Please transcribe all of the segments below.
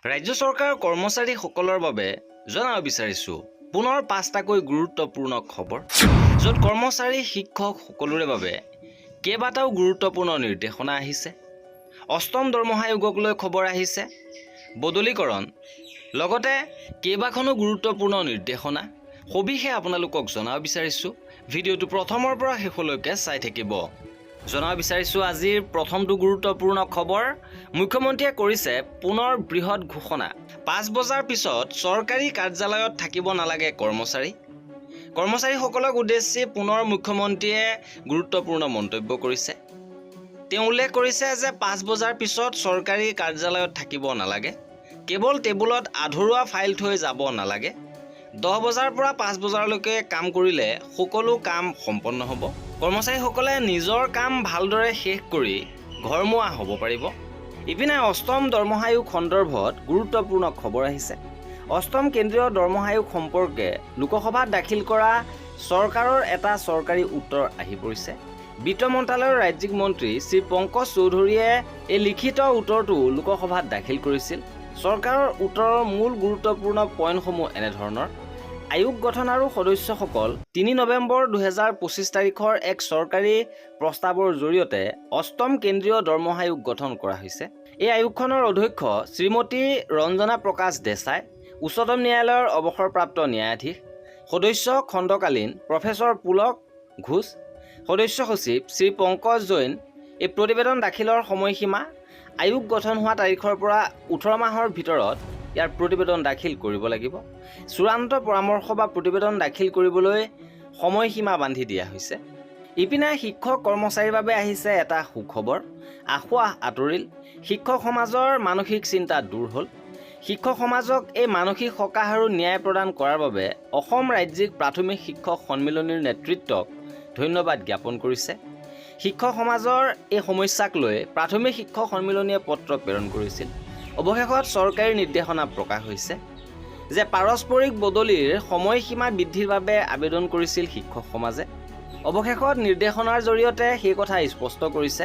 ৰাজ্য চৰকাৰৰ কৰ্মচাৰীসকলৰ বাবে জনাব বিচাৰিছোঁ পুনৰ 5টাকৈ গুৰুত্বপূৰ্ণ খবৰ, য'ত কৰ্মচাৰী শিক্ষক সকলোৰে বাবে কেইবাটাও গুৰুত্বপূৰ্ণ নিৰ্দেশনা আহিছে। অষ্টম দৰমহা আয়োগক লৈ খবৰ আহিছে, বদলীকৰণ, লগতে কেইবাখনো গুৰুত্বপূৰ্ণ নিৰ্দেশনা। সবিশেষ আপোনালোকক জনাব বিচাৰিছোঁ। ভিডিঅ'টো প্ৰথমৰ পৰা শেষলৈকে চাই থাকিব। জনাব বিচাৰিছোঁ আজিৰ প্ৰথমটো গুৰুত্বপূৰ্ণ খবৰ। মুখ্যমন্ত্ৰীয়ে কৰিছে পুনৰ বৃহৎ ঘোষণা। 5 বজাৰ পিছত চৰকাৰী কাৰ্যালয়ত থাকিব নালাগে কৰ্মচাৰী। কৰ্মচাৰীসকলক উদ্দেশ্যি পুনৰ মুখ্যমন্ত্ৰীয়ে গুৰুত্বপূৰ্ণ মন্তব্য কৰিছে। তেওঁ উল্লেখ কৰিছে যে 5 বজাৰ পিছত চৰকাৰী কাৰ্যালয়ত থাকিব নালাগে, কেৱল টেবুলত আধৰুৱা ফাইল থৈ যাব নালাগে। 10 বজাৰ পৰা 5 বজালৈকে কাম কৰিলে সকলো কাম সম্পন্ন হ'ব। কৰ্মচাৰীসকলে নিজৰ কাম ভালদৰে শেষ কৰি ঘৰমুৱা হ'ব পাৰিব। ইপিনে অষ্টম দৰমহা আয়োগ সন্দৰ্ভত গুৰুত্বপূৰ্ণ খবৰ আহিছে। অষ্টম কেন্দ্ৰীয় দৰমহা আয়োগ সম্পৰ্কে লোকসভাত দাখিল কৰা চৰকাৰৰ এটা চৰকাৰী উত্তৰ আহি পৰিছে। বিত্ত মন্ত্ৰালয়ৰ ৰাজ্যিক মন্ত্ৰী শ্ৰী পংকজ চৌধুৰীয়ে এই লিখিত উত্তৰটো লোকসভাত দাখিল কৰিছিল। চৰকাৰৰ উত্তৰৰ মূল গুৰুত্বপূৰ্ণ পইণ্টসমূহ এনেধৰণৰ: আয়োগ গঠন আৰু সদস্যসকল 3 নৱেম্বৰ 2025 তাৰিখৰ এক চৰকাৰী প্ৰস্তাৱৰ জৰিয়তে অষ্টম কেন্দ্ৰীয় দৰমহা আয়োগ গঠন কৰা হৈছে। এই আয়োগখনৰ অধ্যক্ষ শ্ৰীমতী ৰঞ্জনা প্ৰকাশ দেশাই, উচ্চতম ন্যায়ালয়ৰ অৱসৰপ্ৰাপ্ত ন্যায়াধীশ, সদস্য খণ্ডকালীন প্ৰফেচৰ পুলক ঘোষ, সদস্য সচিব শ্ৰী পংকজ জৈন। এই প্ৰতিবেদন দাখিলৰ সময়সীমা আয়োগ গঠন হোৱা তাৰিখৰ পৰা 18 মাহৰ ভিতৰত ইয়াৰ প্ৰতিবেদন দাখিল কৰিব লাগিব। চূড়ান্ত পৰামৰ্শ বা প্ৰতিবেদন দাখিল কৰিবলৈ সময়সীমা বান্ধি দিয়া হৈছে। ইপিনে শিক্ষক কৰ্মচাৰীৰ বাবে আহিছে এটা সুখবৰ। আঁসোৱাহ আঁতৰিল, শিক্ষক সমাজৰ মানসিক চিন্তা দূৰ হ'ল। শিক্ষক সমাজক এই মানসিক সকাহ আৰু ন্যায় প্ৰদান কৰাৰ বাবে অসম ৰাজ্যিক প্ৰাথমিক শিক্ষক সন্মিলনীৰ নেতৃত্বক ধন্যবাদ জ্ঞাপন কৰিছে। শিক্ষক সমাজৰ এই সমস্যাক লৈ প্ৰাথমিক শিক্ষক সন্মিলনীয়ে পত্ৰ প্ৰেৰণ কৰিছিল। অৱশেষত চৰকাৰী নিৰ্দেশনা প্ৰকাশ হৈছে যে পাৰস্পৰিক বদলিৰ সময়সীমা বৃদ্ধিৰ বাবে আবেদন কৰিছিল শিক্ষক সমাজে। অৱশেষত নিৰ্দেশনাৰ জৰিয়তে সেই কথা স্পষ্ট কৰিছে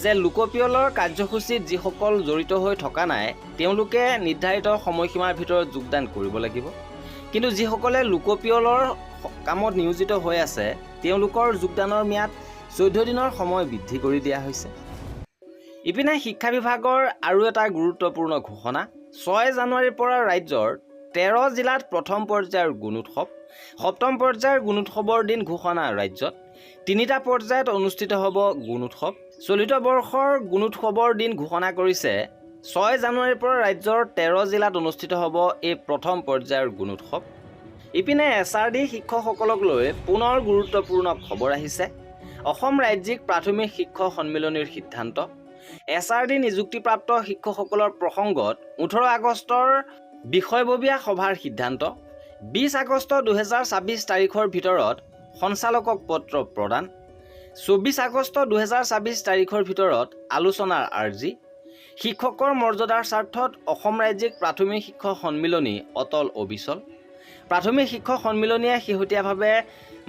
যে লোকপিয়লৰ কাৰ্যসূচীত যিসকল জড়িত হৈ থকা নাই তেওঁলোকে নিৰ্ধাৰিত সময়সীমাৰ ভিতৰত যোগদান কৰিব লাগিব, কিন্তু যিসকলে লোকপিয়লৰ কামত নিয়োজিত হৈ আছে তেওঁলোকৰ যোগদানৰ ম্যাদ 14 দিনৰ সময় বৃদ্ধি কৰি দিয়া হৈছে। ইপিনে শিক্ষা বিভাগৰ আৰু এটা গুৰুত্বপূৰ্ণ ঘোষণা। 6 জানুৱাৰীৰ পৰা ৰাজ্যৰ 13 জিলাত প্ৰথম পৰ্যায়ৰ গুণোৎসৱ। সপ্তম পৰ্যায়ৰ গুণোৎসৱৰ দিন ঘোষণা ৰাজ্যত। 3টা পৰ্যায়ত অনুষ্ঠিত হ'ব গুণোৎসৱ। চলিত বৰ্ষৰ গুণোৎসৱৰ দিন ঘোষণা কৰিছে 6 জানুৱাৰীৰ পৰা ৰাজ্যৰ 13 জিলাত অনুষ্ঠিত হ'ব এই প্ৰথম পৰ্যায়ৰ গুণোৎসৱ। ইপিনে SRD শিক্ষকসকলক লৈ পুনৰ গুৰুত্বপূৰ্ণ খবৰ আহিছে। অসম ৰাজ্যিক প্ৰাথমিক শিক্ষক সন্মিলনীৰ সিদ্ধান্ত। SRD নিযুক্তিপ্ৰাপ্ত শিক্ষকসকলৰ প্ৰসংগত 18 আগষ্টৰ বিষয়ববীয়া সভাৰ সিদ্ধান্ত। 20 আগষ্ট 2026 তাৰিখৰ ভিতৰত সঞ্চালকক পত্ৰ প্ৰদান। 24 আগষ্ট 2026 তাৰিখৰ ভিতৰত আলোচনাৰ আৰ্জি। শিক্ষকৰ মৰ্যাদাৰ স্বাৰ্থত অসম ৰাজ্যিক প্ৰাথমিক শিক্ষক সন্মিলনী অটল অবিচল। প্ৰাথমিক শিক্ষক সন্মিলনীয়ে শেহতীয়াভাৱে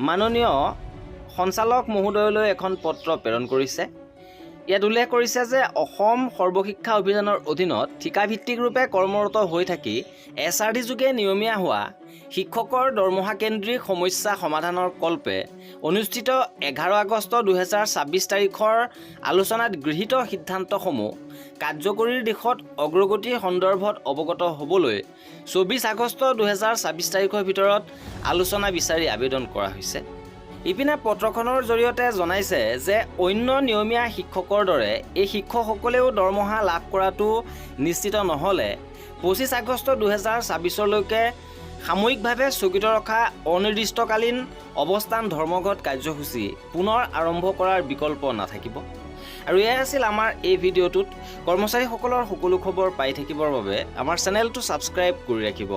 মাননীয় সঞ্চালক মহোদয়লৈ এখন পত্ৰ প্ৰেৰণ কৰিছে। ইয়াত উল্লেখ কৰিছে যে অসম সৰ্বশিক্ষা অভিযানৰ অধীনত ঠিকাভিত্তিক ৰূপে কৰ্মৰত হৈ থাকি SRD যোগে নিয়মীয়া হোৱা শিক্ষকৰ দৰমহাকেন্দ্ৰিক সমস্যা সমাধানৰ কল্পে অনুষ্ঠিত 11 আগষ্ট 2026 তাৰিখৰ আলোচনাত গৃহীত সিদ্ধান্তসমূহ কাৰ্যকৰীৰ দিশত অগ্ৰগতিৰ সন্দৰ্ভত অৱগত হ'বলৈ 24 আগষ্ট 2026 তাৰিখৰ ভিতৰত আলোচনা বিচাৰি আবেদন কৰা হৈছে। ইপিনে পত্ৰখনৰ জৰিয়তে জনাইছে যে অন্য নিয়মীয়া শিক্ষকৰ দৰে এই শিক্ষকসকলেও দৰমহা লাভ কৰাটো নিশ্চিত নহ'লে 25 আগষ্ট 2026লৈকে সাময়িকভাৱে স্থগিত ৰখা অনিৰ্দিষ্টকালীন অৱস্থান ধৰ্মঘট কাৰ্যসূচী পুনৰ আৰম্ভ কৰাৰ বিকল্প নাথাকিব। আৰু এয়াই আছিল আমাৰ এই ভিডিঅ'টোত। কৰ্মচাৰীসকলৰ সকলো খবৰ পাই থাকিবৰ বাবে আমাৰ চেনেলটো ছাবস্ক্ৰাইব কৰি ৰাখিব।